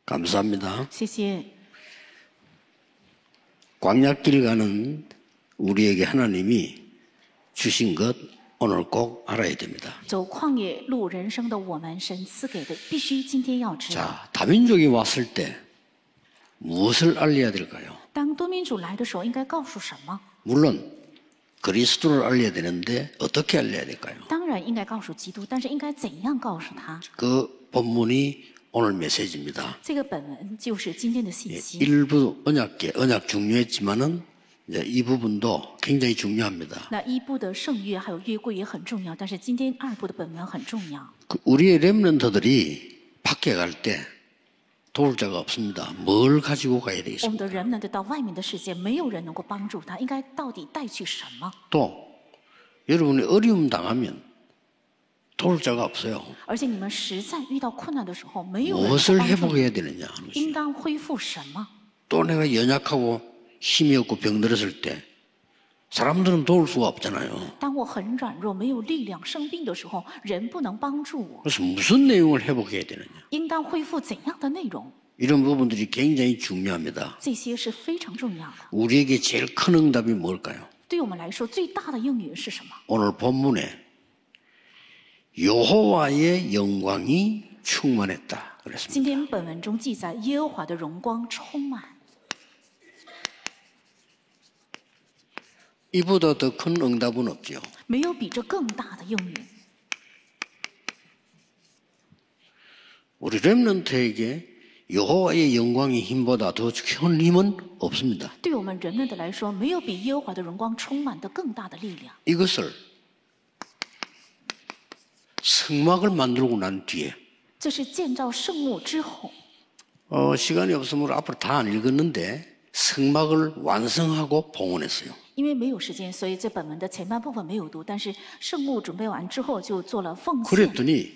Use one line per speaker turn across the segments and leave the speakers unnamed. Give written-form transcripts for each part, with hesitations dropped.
감사합니다.
谢谢。
광야길 가는 우리에게 하나님이 주신 것 오늘 꼭 알아야 됩니다.
走旷野路人生的我们，神赐给的，必须今天要知道。
자, 다민족이 왔을 때 무엇을 알려야 될까요?
当多民主来的时候，应该告诉什么？
물론 그리스도를 알려야 되는데 어떻게 알려야 될까요?
当然应该告诉基督，但是应该怎样告诉他？
그 본문이 오늘 메시지입니다.
这个本文就是今天的信息。
일부 언약 중요했지만은 이제 이 부분도 굉장히 중요합니다.
那一部的圣约还有约柜也很重要，但是今天二部的本文很重要。
우리의 렘넌트들이 밖에 갈 때 도울 자가 없습니다. 뭘 가지고 가야
我们
되겠습니까?
的人们到外面的世界，没有人能够帮助他，应该到底带去什么？
또 여러분이 어려움 당하면 도울 자가 없어요.
而且你们实在遇到困难的时候，没有人能够
무엇을
帮助你，
회복해야 되느냐 하는
应
것이.
当恢复什么？
또 내가 연약하고 힘이 없고 병들었을 때 사람들은 도울 수가 없잖아요.
当我很软弱、没有力量、生病的时候，人不能帮助我，
그래서 무슨 내용을 회복해야 되느냐.
应当恢复怎样的内容？
이런 부분들이 굉장히 중요합니다.
这些是非常重要的。
우리에게 제일 큰 응답이 뭘까요?
对我们来说，最大的应允是什么？
오늘 본문에 여호와의 영광이 충만했다 그랬습니다.
今天本文中记载，耶和华的荣光充满。
이보다 더 큰 응답은 없죠.
没有比这更大的应允。
우리 렘넌트에게 여호와의 영광의 힘보다 더 큰 힘은 없습니다.
对我们人们的来说，没有比耶和华的荣光充满的更大的力量。
이것을 성막을 만들고 난 뒤에
这是建造圣幕之后，
시간이 없으면 앞으로 다 안 읽었는데 성막을 완성하고 봉헌했어요.
因为没有时间，所以这本文的前半部分没有读。但是圣幕准备完之后，就做了奉献。
그랬더니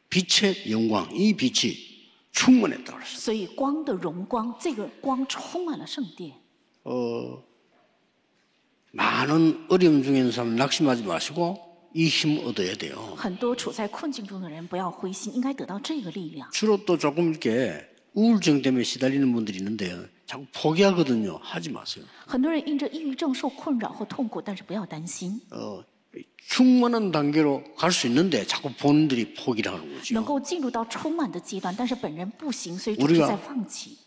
빛의 영광, 이 빛이 충만했다고 그랬어요.
所以光的荣光，这个光充满了圣殿。
많은 어려움 중에 있는 사람 낙심하지 마시고 이 힘 얻어야 돼요.
很多处在困境中的人不要灰心，应该得到这个力量。
주로 또 조금 이렇게 우울증 때문에 시달리는 분들이 있는데요. 자꾸 포기하거든요. 하지 마세요.
很多人因着抑郁症受困扰或痛苦，但是不要担心，
충만한 단계로 갈 수 있는데 자꾸 본인들이 포기를 하는
能
거죠.
够进入到充满的阶段，但是本人不行，所以总
우리가
是在放弃。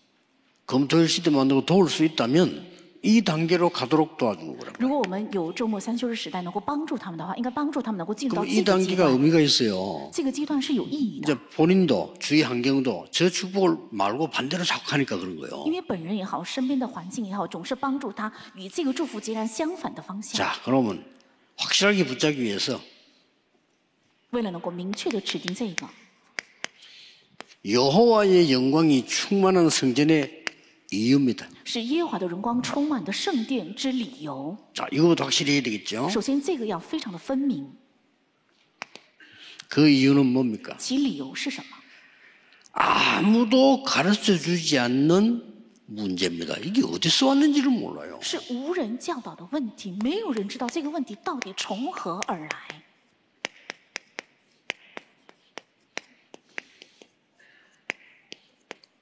검토일 시대 만들고 도울 수 있다면 이 단계로 가도록 도와주는 거라고.
如果我们有周末三休日时代能够帮助他们的话，应该帮助他们能够进入到
그럼
这
이
个阶
단계가
段。
의미가 있어요.
这个阶段是有意义的，
이제 본인도 주위 환경도 저 축복을 말고 반대로 자꾸 하니까 그런 거예요.
因为本人也好，身边的环境也好，总是帮助他与这个祝福截然相反的方向。
자, 그러면 확실하게 붙잡기 위해서
为了能够明确的指定这个，
여호와의 영광이 충만한 성전의 이유입니다.
是耶和华的荣光充满的圣殿之理由。
자, 이거부터 확실히 해야 되겠죠.
首先，这个要非常的分明，
그 이유는 뭡니까?
其理由是什么？
아무도 가르쳐 주지 않는 문제입니다. 이게 어디서 왔는지를 몰라요.
是无人教导的问题，没有人知道这个问题到底从何而来。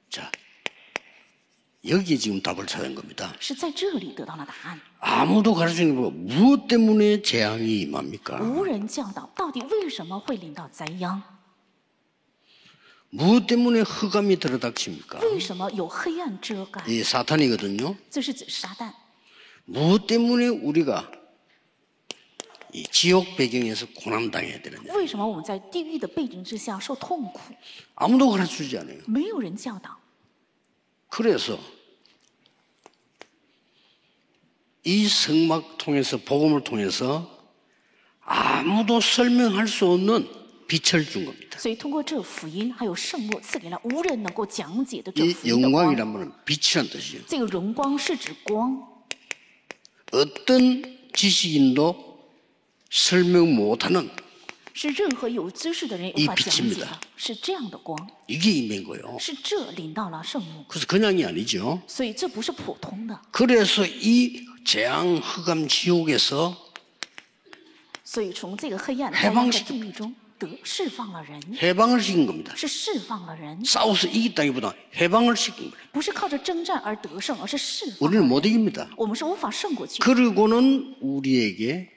자, 여기에 지금 답을 찾은 겁니다.
是在这里得到了答案。
아무도 가르치는 게 무엇 때문에 재앙이 임합니까?
无人教导，到底为什么会临到灾殃？
무엇 때문에 흑암이 들어닥칩니까?
为什么有黑暗遮盖？
이 사탄이거든요.
这是指撒旦。
무엇 때문에 우리가 이 지옥 배경에서 고난당해야 되느냐?
为什么我们在地狱的背景之下受痛苦？
아무도 가르쳐주지 않아요.
没有人教导，
그래서 이 성막 통해서 복음을 통해서 아무도 설명할 수 없는 빛을 준 겁니다.
所以通过这福音还有圣幕赐给了无人能够讲解的这
이
福音的光。
영광이란 말은 빛이란 뜻이에요.
这个荣光是指光，
어떤 지식인도 설명 못하는
是任何有知识的人
이
无法讲解
빛입니다
的，是这样的光，
이게 임한 거예요.
是这临到了圣幕，
그래서 그냥이 아니죠.
所以这不是普通的。
그래서 이 재앙 흑암 지옥에서
所以从这个黑暗灾殃的地狱中，释放了人，
해방을 시킨 겁니다.
是释放了人，
싸워서 이기다기보다 해방을 시킨 거예요.
不是靠着征战而得胜，而是释放。
우리는 못 이깁니다.
我们是无法胜过去，
그리고는 우리에게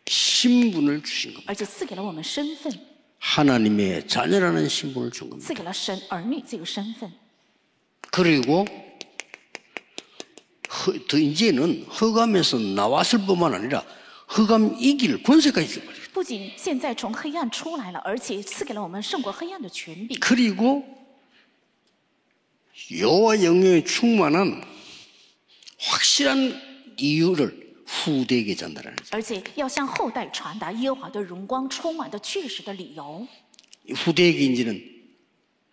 신분을 주신 겁니다.
而且赐给了我们身份，
하나님의 자녀라는 신분을 준 겁니다.
赐给了神儿女这个身份。
그리고 이제는 흑암에서 나왔을 뿐만 아니라 흑암 이길 권세까지 주어버려요.
不仅现在从黑暗出来了，而且赐给了我们胜过黑暗的权柄。
그리고 여호와 영광에 충만한 확실한 이유를 후대에게 전달하는 거죠.
而且要向后代传达耶和华的荣光充满的确实的理由。
후대에게 이제는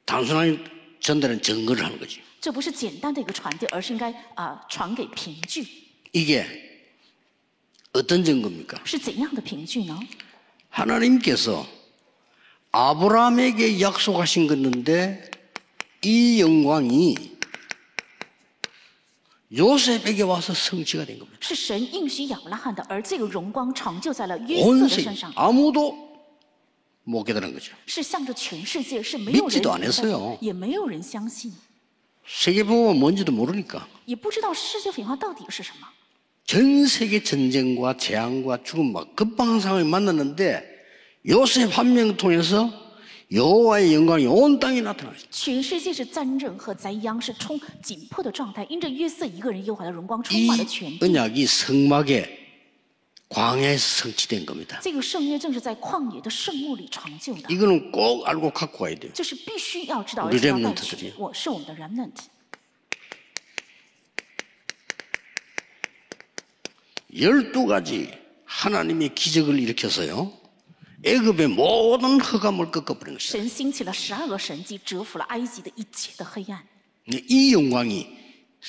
단순한 전달은 증거를 하는 거죠.
这不是简单的一个传递，而是应该传给凭据。
이게 어떤 증거입니까?
是怎样的凭据呢？
하나님께서 아브라함에게 약속하신 것인데 이 영광이 요셉에게 와서 성취가 된 겁니다.
是神应许亚伯拉罕的，而这个荣光成就在了约瑟
온
的
세계
身上，
아무도 못 깨달은 거죠.
是向着全世界，是没有人
믿지도
明白
않았어요
也没有人相信，
세계보고가 뭔지도 모르니까
也不知道世界文化到底是什么。
전 세계 전쟁과 재앙과 죽음과 급박한 상황이 만났는데 요셉 한 명 통해서 여호와의 영광이 온 땅에 나타났어요.
全世界是战争和灾殃，是紧迫的状态。因着约瑟一个人，耶和华的荣光充
이
满了全地。
언약이 성막의 광야에서 성취된 겁니다.
这个圣约正是在旷野的圣幕里成就的，
이거는 꼭 알고 갖고 와야 돼요.
这是必须要知道，
우리
而且要带
remnant들이
去。我是我们的 remnant。
12가지 하나님의 기적을 일으켜서요. 애굽의 모든 흑암을 꺾어버린 것이다.
神兴起了12个神迹，折服了埃及的一切的黑暗。
이 영광이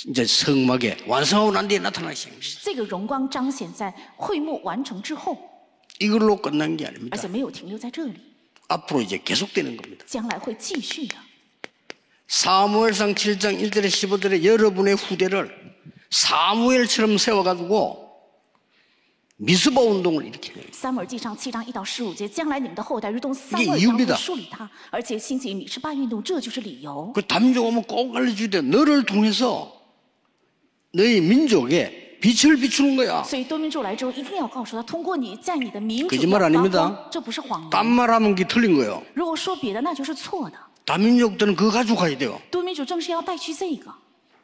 이제 성막에 완성하고 난 뒤에 나타나기 시작합니다.
这个荣光彰显在会幕完成之后，
이걸로 끝난 게
而
아닙니다.
且没有停留在这里，
앞으로 이제 계속되는 겁니다.
将来会继续的。
사무엘상 7장 1절에 15절에 여러분의 후대를 사무엘처럼 세워가지고 미스바 운동을 일으켜요.
撒母耳记上7章1到15节，将来你们的后代如同撒
이게
母耳一样
이유입니다
会树立他，而且兴起米十巴运动，这就是理由。
그 담력 오면 꼭 알려줘야 돼. 너를 통해서 너희 민족에 빛을 비추는 거야.
所以多民主来之后，一定要告诉他，通过你在你的民族
거짓말
要发
아닙니다
光，这不是谎言。
딴말하면 그게 틀린 거예요.
如果说别的，那就是错的。
다민족들은 그거 가지고 가야 돼요.
多民主正是要带去这个，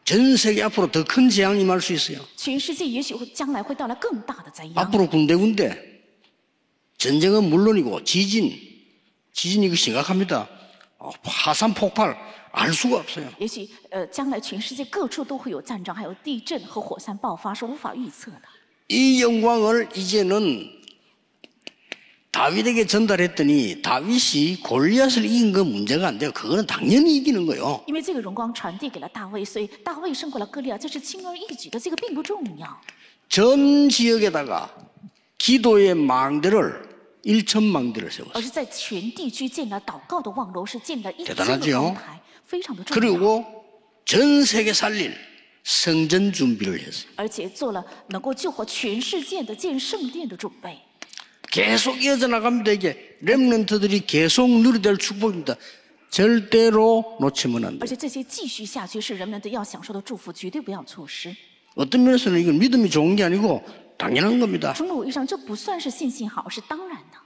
전 세계 앞으로 더 큰 재앙이 임할 수 있어요.
全世界也许会将来会带来更大的灾殃。
앞으로 군데군데 전쟁은 물론이고 지진 이거 심각합니다. 화산 폭발 알 수가 없어요.
也许将来全世界各处都会有战争，还有地震和火山爆发，是无法预测的。
이 영광을 이제는 다윗에게 전달했더니 다윗이 골리앗을 이긴 건 문제가 안 돼요. 그거는 당연히 이기는 거예요.
因为这个荣光传递给了大卫，所以大卫胜过了歌利亚，这是轻而易举的，这个并不重要。
전 지역에다가 기도의 망대를 1,000망대를 세웠어요.
而是在全地区建了祷告的望楼，是建了1000
대단하죠
个高台，非常的重要。
그리고 전 세계 살릴 성전 준비를 했어요.
而且做了能够救活全世界的建圣殿的准备。
계속 이어져 나갑니다. 이게 렘넌트들이 계속 누리게 될 축복입니다. 절대로 놓치면 안
而
돼요.
且这些继续下去是人们的要享受的祝福，绝对不要错失。
어떤 면에서는 이건 믿음이 좋은 게 아니고 당연한 겁니다.
从某意义上，这不算是信心好，是当然的。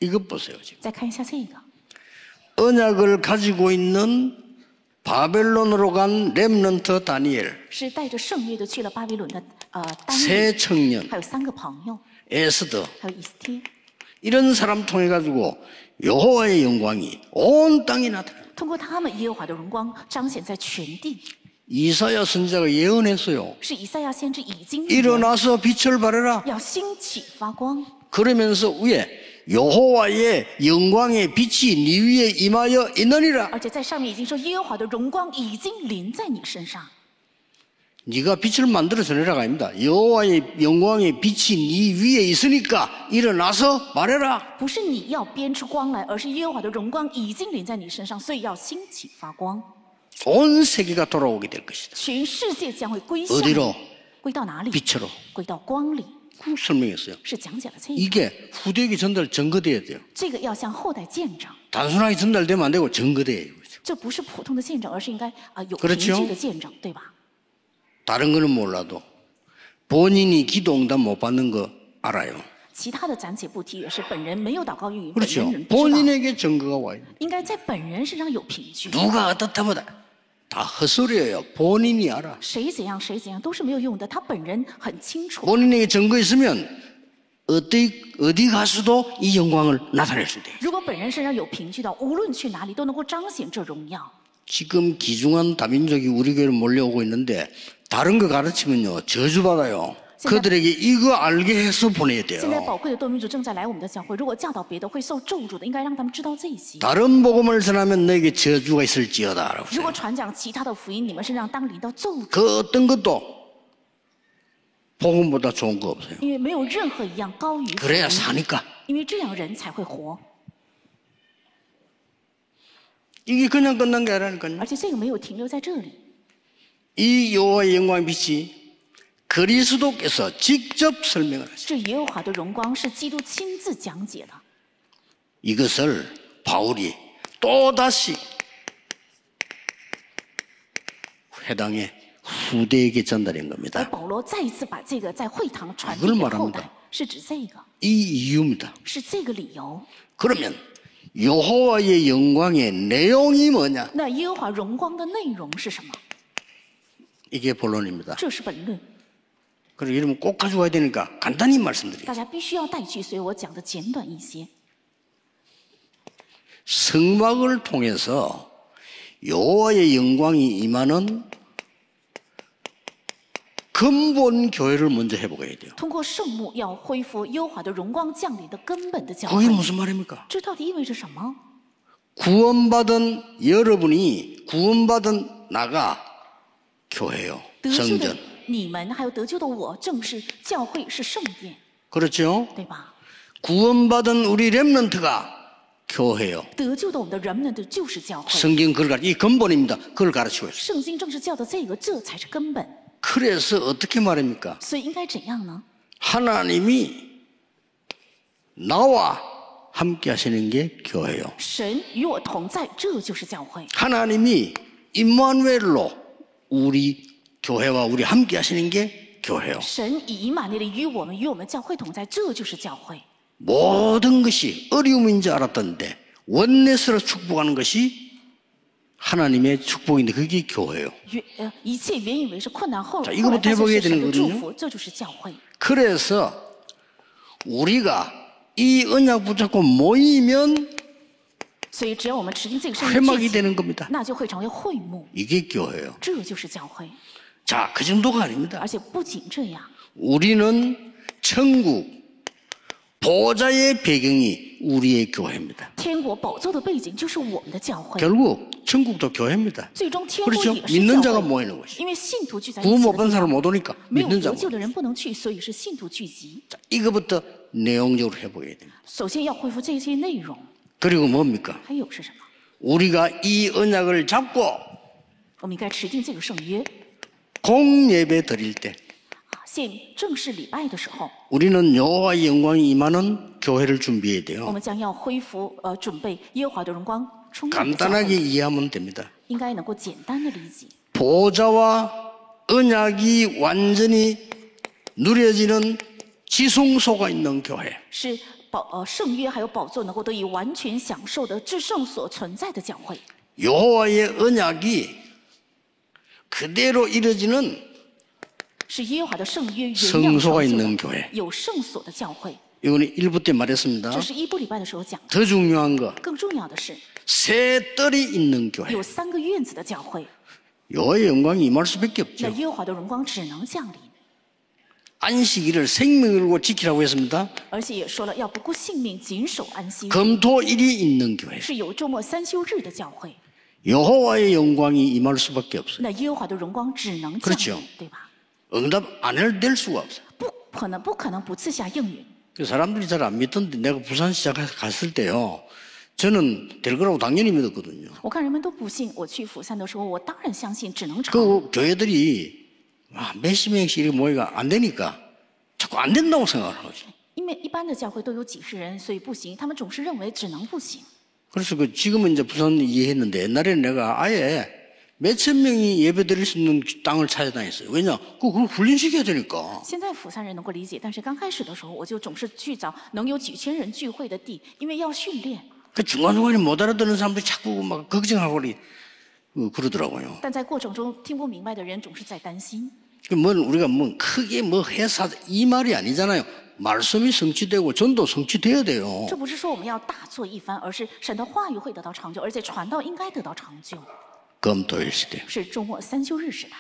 이것 보세요. 지금
再看一下这个，
언약을 가지고 있는 바벨론으로 간 렘넌트 다니엘
是带着圣约的去了巴比伦的丹尼
새 청년
还有3个朋友，
에스더
还有以斯帖，
이런 사람 통해 가지고 여호와의 영광이 온 땅에 나타나.
通过他们耶和华的荣光彰显在全地。
이사야 선지자가 예언했어요.
是以赛亚先知已经预言
일어나서 빛을 발해라.
要兴起发光，
그러면서 위에 여호와의 영광의 빛이 네 위에 임하여 있느니라.
而且在上面已经说耶和华的荣光已经临在你身上。
네가 빛을 만들어서 내라가 아닙니다. 여호와의 영광의 빛이 네 위에 있으니까 일어나서 말해라.
不是你要编出光来，而是耶和华的荣光已经临在你身上，所以要兴起发光。
온 세계가 돌아오게 될 것이다.
全世界将会归向你
어디로?
归到哪里？
빛으로.
归到光里，
그 설명했어요.
是讲解了这个。
이게 후대에게 전달 전거돼야 돼요.
这个要向后代见证，
단순하게 전달되면 안 되고 전거돼야 돼요.
这不是普通的见证，而是应该有
그렇죠
凭据的见证，对吧？
다른 거는 몰라도 본인이 기도 응답 못 받는 거 알아요.
其他的暂且不提，也是本人没有祷告应允，本
그렇죠.
人不知道，
본인에게 증거가 와요.
应该在本人身上有凭据。
누가 어떻다보다 다 헛소리예요. 본인이 알아.
谁怎样谁怎样都是没有用的，他本人很清楚。
본인에게 증거 있으면 어디 가서도 이 영광을 나타낼 수 돼요.
如果本人身上有凭据的，无论去哪里都能够彰显这荣耀。
지금 귀중한 다민족이 우리 교회로 몰려오고 있는데 다른 거 가르치면요 저주받아요. 그들에게 이거 알게 해서 보내야
现在
돼요.
宝贵的多民族正在来我们的教会，如果教导别的会受咒诅的，应该让他们知道这些。
다른 복음을 전하면 너에게 저주가 있을지어다라고
如
했어요.
果传讲其他的福音，你们身上当临到咒诅，
그 어떤 것도 복음보다 좋은 거 없어요.
因为没有任何一样高于福
그래야
音，
사니까.
因为这样人才会活。
이게 그냥 끝난 게 아니라니까요.
而且这个没有停留在这里，
이 여호와의 영광의 빛이 그리스도께서 직접 설명을 하시죠.
这耶和华的荣光是基督亲自讲解的。
이것을 바울이 또다시 회당의 후대에게 전달한
而
겁니다.
保罗再一次把这个在会堂传
그걸
递给后
말합니다
代，是指这个，
이 이유입니다.
是这个理由。
그러면 여호와의 영광의 내용이 뭐냐?
那耶和华荣光的内容是什么？
이게 본론입니다.
这是本论，
그리고 이러면 꼭 가져와야 되니까 간단히 말씀드릴게요.
大家必须要带去，所以我讲的简短一些。
성막을 통해서 여호와의 영광이 임하는 근본 교회를 먼저 회복해야 돼요.
通过圣幕要恢复耶和华的荣光降临的根本的教
그게
会，
무슨 말입니까?
这到底意味着什么？
구원받은 여러분이 구원받은 나가 교회요.
得救的
성전.
你们，还有得救的我，正是教会，是圣殿，
그렇죠?
对吧？
구원받은 우리 렘넌트가 교회요.
得救的我们的人们的就是教会。
성경 그걸 이 근본입니다. 그걸 가르치고 있어요.
圣经正是教的这个，这才是根本。
그래서 어떻게 말합니까?
所以应该怎样呢？
하나님이 나와 함께 하시는 게 교회요.
神与我同在，这就是教会。
하나님이 임마누엘로 우리 교회와 우리 함께 하시는 게 교회요.
神以以马内利与我们教会同在，这就是教会。
모든 것이 어려움인 줄 알았던데 원내스로 축복하는 것이 하나님의 축복인데 그게 교회예요.
一切原以为是困难，后
자
来
이거부터
发现
회복해야
是神
되는
的祝
거거든요.
福，这就是教会。
그래서 우리가 이 언약 붙잡고 모이면
所以只要我们持定这个圣经
회막이
聚集，
되는 겁니다.
那就会成为会幕，
이게 교회예요.
这就是教会。
자, 그 정도가 아닙니다.
而且不仅这样，
우리는 천국 보좌의 배경이 우리의 교회입니다.
天国宝座的背景就是我们的教会。
결국 천국도 교회입니다.
最终天国
그렇죠?
也是
믿는
教
자가
会，
모이는 것이.
因为信徒聚在一
구원
起
못
的
받은
地
사람
方，
못 오니까
没有
믿는
得
자가.
救的人不能去，所以是信徒聚集。
자, 이거부터 내용적으로 해보게 됩니다.
首先要恢复这些内容，
그리고 뭡니까?
还有是什么？
우리가 이 언약을 잡고
我们应该持定这个圣约。
공예배 드릴 때
献正式礼拜的时候，
우리는 여호와의 영광이 임하는 교회를 준비해야
我
돼요.
们将要恢复准备耶和华的荣光充满的教
간단하게
会，
이해하면 됩니다.
应该能够简单的理解。
보좌와 언약이 완전히 누려지는 지성소가 있는 교회.
是圣约还有宝座能够得以完全享受的至圣所存在的教会，
여호와의 언약이 그대로 이루어지는
是耶和华的圣约原样
성소가
成就
있는
的
교회.
有圣所的教会。
이거는 1부 때 말했습니다.
这是一部礼拜的时候讲的。
더 중요한 거,
更重要的是，
새 뜰이 있는 교회.
有3个院子的教会，
여호와의 영광이 임할 수밖에
那
없죠.
耶和华的荣光只能降临。
안식일을 생명으로 지키라고 했습니다.
而且也说了，要不顾性命，谨守安息日，
금토일이 있는 교회.
是有周末3休日的教会。
여호와의 영광이 임할 수밖에 없어요.
那耶和华的荣光只能降
그렇죠
临，对吧？
응답 안 해도 될 수가 없어요.
不可能不赐下应允。
그 사람들이 잘 안 믿던데 내가 부산 시작 갔을 때요. 저는 될 거라고 당연히 믿었거든요.
我看人们都不信，我去釜山的时候，我当然相信只能成。
그 교회들이 몇십 명씩 이렇게 모이가 안 되니까 자꾸 안 된다고 생각을 하죠.
因为一般的教会都有几十人，所以不行。他们总是认为只能不行。
그래서 지금은 이제 부산 이해했는데 옛날에는 내가 아예 몇천 명이 예배 드릴 수 있는 땅을 찾아다녔어요. 왜냐? 그걸 훈련시켜야 되니까.
现在釜山人能够理解，但是刚开始的时候，我就总是去找能有几千人聚会的地，因为要训练。
그 중간중간에 못 알아듣는 사람들이 자꾸 막 걱정하고 그러더라고요.
但在过程中听不明白的人总是在担心。
우리가 크게 해서 이 말이 아니잖아요. 말씀이 성취되고 전도 성취돼야 돼요.
这不是说我们要大做一番，而是神的话语会得到长久，而且传道应该得到长久。
금토일 시대.
是周末三休日时代。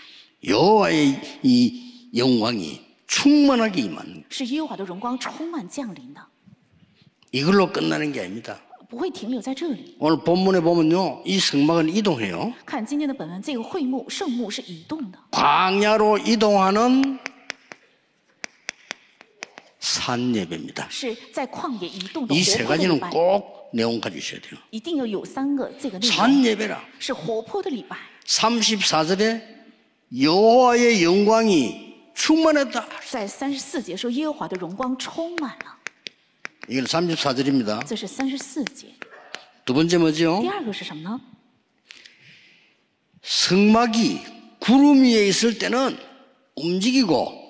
여호와의 이 영광이 충만하게 임하는.
是耶和华的荣光充满降临的。
이걸로 끝나는 게 아닙니다.
不会停留在这里。
오늘 본문에 보면요, 이 성막은 이동해요.
看今天的本文，这个会幕圣幕是移动的，
광야로 이동하는 산 예배입니다.
是在旷野移动的
이
活
세
泼的礼
가지는
拜。
꼭 내용 가지셔야 돼요.
一定要有三个这个内容，
산 예배라.
是活泼的礼拜。
34절에 여호와의 영광이 충만했다.
在34节说耶和华的荣光充满了，
이건 34절입니다.
这是34节。
두 번째 뭐죠?
第二个是什么呢？
성막이 구름 위에 있을 때는 움직이고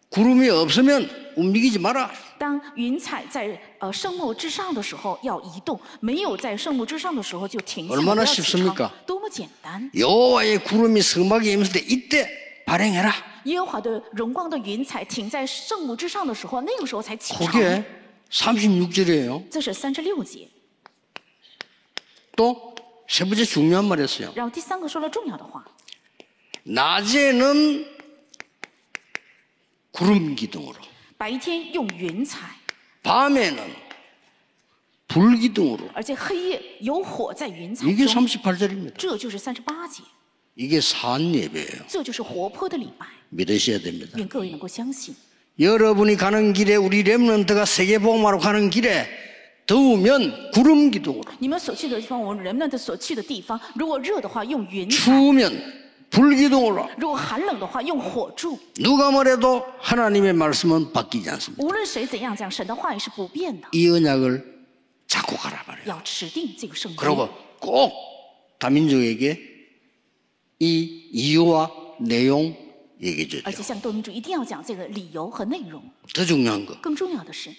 구름이 없으면 움직이지 마라.
当云彩在圣幕之上的时候要移动，没有在圣幕之上的时候就停下，不
얼마나
要起
쉽습니까
床，多么简单！
여호와의 구름이 성막에 임했을 때 이때 발행해라.
耶和华的荣光的云彩停在圣幕之上的时候，那个时候才起床。
그게 36절이에요.
这是36节。
또 세 번째 중요한 말이었어요.
然后第三个说了重要的话，
낮에는 구름 기둥으로,
白天用云彩，
밤에는 불 기둥으로.
而且黑夜有火在云彩
이게
中，
38절입니다.
这就是38节，
이게 산 예배예요.
这就是活泼的礼拜。
믿으셔야 됩니다.
愿各位能够相信，
여러분이 가는 길에 우리 렘넌트가 세계복음화로 가는 길에 더우면 구름 기둥으로,
你们所去的地方，我们人们的所去的地方，如果热的话用云彩，
추우면 불 기둥으로.
如果寒冷的话用火柱。
누가 뭐래도 하나님의 말씀은 바뀌지 않습니다.
无论谁怎样讲，神的话语是不变的，
이 언약을 잡고 가라 말이에요.
要持定这个圣约。
그리고 꼭 다민족에게 이 이유와 내용 얘기해
而
줘야죠.
且向多民族一定要讲这个理由和内容。
더 중요한 거
更重要的是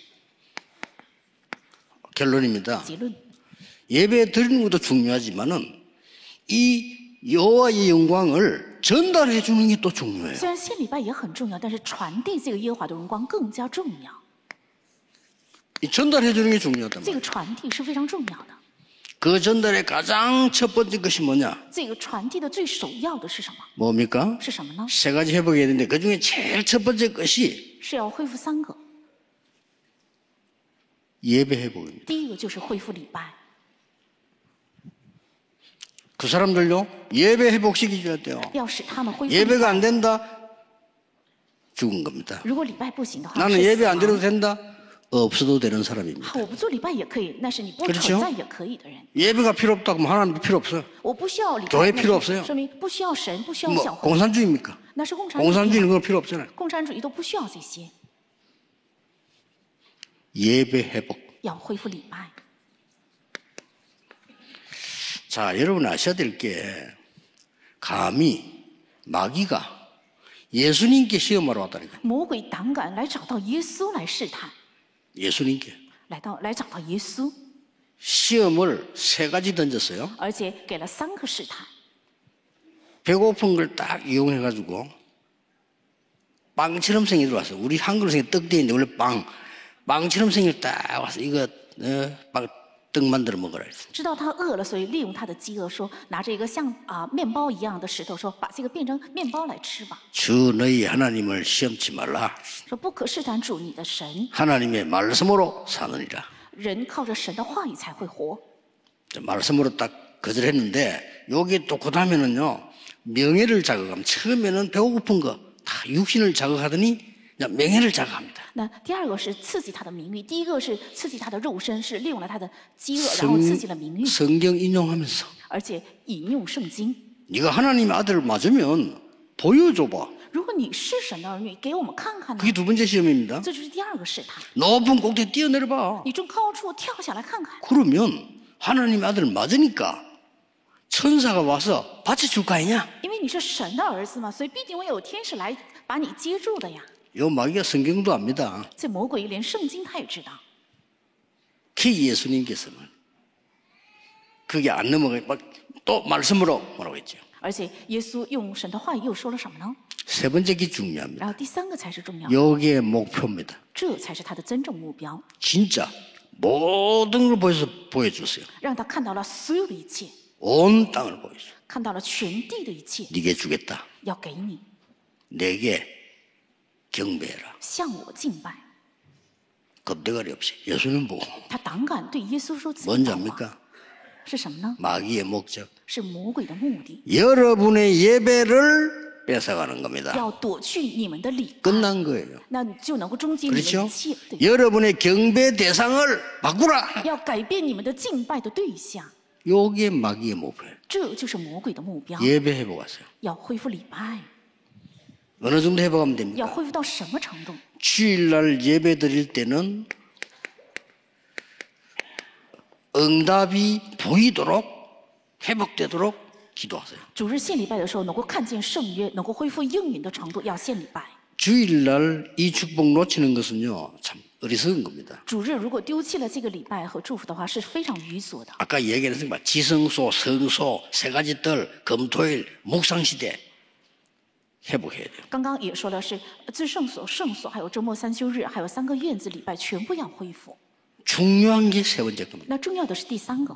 결론입니다.
结论。
예배 드리는 것도 중요하지만은 이 여호와의 영광을 전달해 주는 게 또 중요해요.
虽然献礼拜也很重要，但是传递这个耶和华的荣光更加重要。
이 전달해 주는 게 중요하단
这
말이에요.
个传递是非常重要的。
그 전달의 가장 첫 번째 것이 뭐냐?
这个传递的最首要的是什么？
뭡니까?
是什么呢？
세 가지 회복해야 되는데 그 중에 제일 첫 번째 것이
是要恢复三个。
예배 회복입니다.
第一个就是恢复礼拜，
그 사람들요 예배 회복시켜줘야 돼요.
要使他们恢复礼
예배가
拜。
안 된다 죽은 겁니다.
如果礼拜不行的话，
나는
是
예배
死
안 드려도
亡。
된다 없어도 되는 사람입니다.
我不做礼拜也可以，那是你不
그렇죠
存在也可以的人。
예배가 필요 없다고 하면 하나님도 필요 없어요.
我不需要礼
교회
拜，
필요
那
없어요
是说明不需要神，不需要
뭐
教会，
공산주의입니까?
那是共产主义。
공산주의는 그거 필요 없잖아요.
共产主义都不需要这些，
예배 회복.
要恢复礼拜。
자, 여러분 아셔야 될 게 감히 마귀가 예수님께 시험하러 왔다니까요.
魔鬼胆敢来找到耶稣来试探，
예수님께
来找到耶稣，
시험을 세 가지 던졌어요.
而且给了3个试探。
배고픈 걸 딱 이용해가지고 빵처럼 생겨 들어왔어요. 우리 한글로 생긴 떡 되어 있는데 원래 빵처럼 생겨 딱 와서 이거 떡 만들어 먹으라 했어요.
知道他饿了，所以利用他的饥饿说，拿着一个像面包一样的石头说，把这个变成面包来吃吧。
주 너희 하나님을 시험치 말라.
说不可试探主你的神，
하나님의 말씀으로 사느니라.
人靠着神的话语才会活。
말씀으로 딱 거절했는데 여기 또 그 다음에는요 명예를 자극하면 처음에는 배고픈 거 다 육신을 자극하더니 그냥 명예를 자극합니다.
那第二个是刺激他的名誉，第一个是刺激他的肉身，是利用了他的饥饿，然后刺激了名誉，
성경 인용하면서
而且引用圣经。
네가 하나님의 아들 맞으면 보여줘봐.
如果你是神的儿女，给我们看看呢？
그게 두 번째 시험입니다.
这就是第二个试探。
높은 꼭대기 뛰어내려 봐.
你从高处跳下来看看，
그러면 하나님의 아들 맞으니까 천사가 와서 받쳐줄 거 아니냐?
因为你是神的儿子嘛，所以必定会有天使来把你接住的呀。
요 마귀가 성경도 압니다.
这魔鬼连圣经他也知道，
그 예수님께서는 그게 안 넘어가 또 말씀으로 뭐라고 했죠?
而且耶稣用神的话语又说了什么呢？
세 번째 게 중요합니다.
然后第三个才是重要的，
여기에 목표입니다.
这才是他的真正目标，
진짜 모든 걸 보여주세요.
让他看到了所有的一切，
온 땅을 보여줘.
看到了全地的一切，
네게 주겠다.
要给你，
내게 경배해라.
向我敬拜。
겁대가리 없이 예수님 보고
他胆敢对耶稣说自己
뭔지
的话，
압니까?
是什么呢？
마귀의 목적.
是魔鬼的目的，
여러분의 예배를 뺏어가는 겁니다.
要夺去你们的礼拜，
끝난 거예요.
那你就能够终结你们的
그렇죠?
一切。对，
여러분의 경배 대상을 바꾸라.
要改变你们的敬拜的对象，
요게 마귀의 목표예요.
这就是魔鬼的目标。
예배 회복하세요.
要恢复礼拜，
어느 정도 회복하면
要
됩니까?
恢复到什么程度？
주일날 예배 드릴 때는 응답이 보이도록 회복되도록 기도하세요.
主日献礼拜的时候，能够看见圣约，能够恢复应允的程度，要献礼拜。
주일날 이 축복 놓치는 것은요 참 어리석은 겁니다.
主日如果丢弃了这个礼拜和祝福的话，是非常愚琐的。
아까 얘기했던 지성소, 성소 세 가지 뜰, 금토일, 묵상시대 회복해야 돼요.
刚刚也说了是至圣所、圣所，还有周末三休日，还有3个院子礼拜，全部要恢复。
중요한 게 세 번째 겁니다.
那重要的是第三个，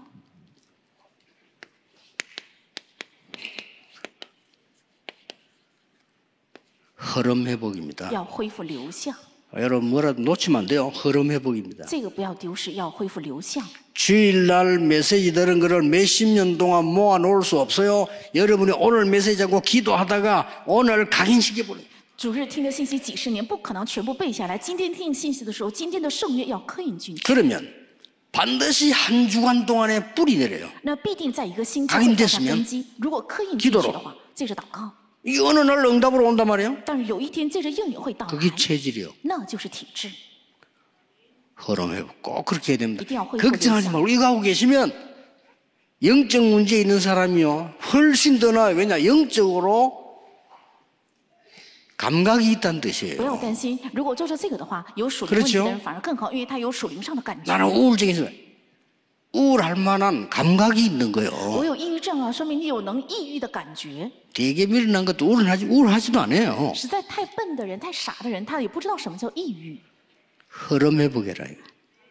흐름 회복입니다.
要恢复流向。
여러분 뭐라도 놓치면 안 돼요. 흐름 회복입니다.
这个不要丢失，要恢复流向。
주일날 메시지 들은 거를 몇십 년 동안 모아놓을 수 없어요. 여러분이 오늘 메시지하고 기도하다가 오늘 각인시켜버려요.
主日听的信息几十年，不可能全部背下来。今天听信息的时候，今天的圣约要刻印进去。
그러면 반드시 한 주간 동안에 뿌리 내려요.
那必定在一个星期
각인
会放
됐으면
下根基。如果刻印进去
기도로
的话，借着祷告。
이게 어느 날 응답으로 온단 말이에요.
但是有一天借着应允会到来，
그게 체질이요.
那就是体质。
흐름 회복 꼭 그렇게 해야 됩니다.
이때야恢复
걱정하지 말고 이거 하고 계시면 영적 문제 있는 사람이요 훨씬 더 나아요. 왜냐 영적으로 감각이 있다는
不要
뜻이에요.
担心，如果做着这个的话，有属灵问题的人反而更好，因为他有属灵上的感觉。
나는 우울증이 있어요. 우울할 만한 감각이 있는
我
거예요.
有抑郁症啊，说明你有能抑郁的感觉。
되게 미련한 것도 우울하지도 않아요.
实在太笨的人、太傻的人，他也不知道什么叫抑郁。
흐름 회복해라.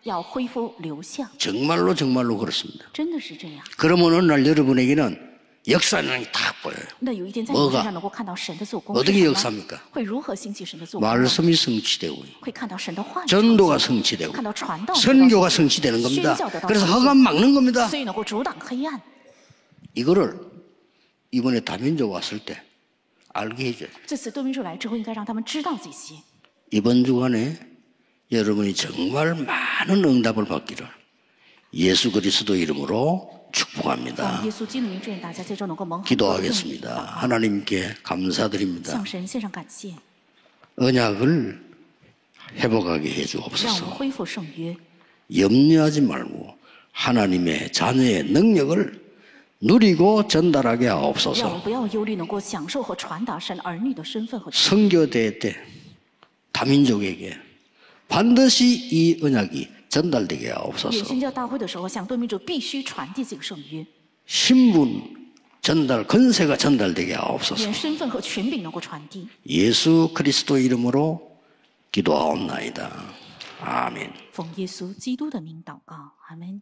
要恢复流向，
정말로 그렇습니다.
真的是这样。
그러면 어느 날 여러분에게는 역사는 딱 보여요.
那有一天在你
뭐가
身上能够看到神的做工，
어떻게
是什么
역사입니까?
会如何兴起神的做工呢？
말씀이 성취되고
会看到神的话语，
전도가 성취되고
看到传道，
선교가 성취되는 겁니다.
宣教得到
그래서
成就
허감 막는 겁니다.
所以能够阻挡黑暗。
이거를 이번에 다민족 왔을 때 알게 해줘요.
这次多民主来之后，应该让他们知道这些。
이번 주간에 여러분이 정말 많은 응답을 받기를 예수 그리스도 이름으로
奉
축복합니다.
耶稣基督名祝愿大家这周能够蒙福。
기도하겠습니다. 하나님께 감사드립니다.
向神献上感谢，
언약을 회복하게
让我们
해주옵소서.
恢复圣约，
염려하지 말고 하나님의 자녀의 능력을 누리고 전달하게
让我们
하옵소서.
不要忧虑，能够享受和传达神儿女的身份和权。
선교대회 때 다민족에게 반드시 이 언약이 전달되게
愿
하옵소서.
宣教大会的时候，向多民主必须传递这个圣约，
신분 전달, 권세가 전달되게 하옵소서.
愿身份和权柄能够传递。
예수 그리스도 이름으로 기도하옵나이다. 아멘.
奉耶稣基督的名祷告，阿门。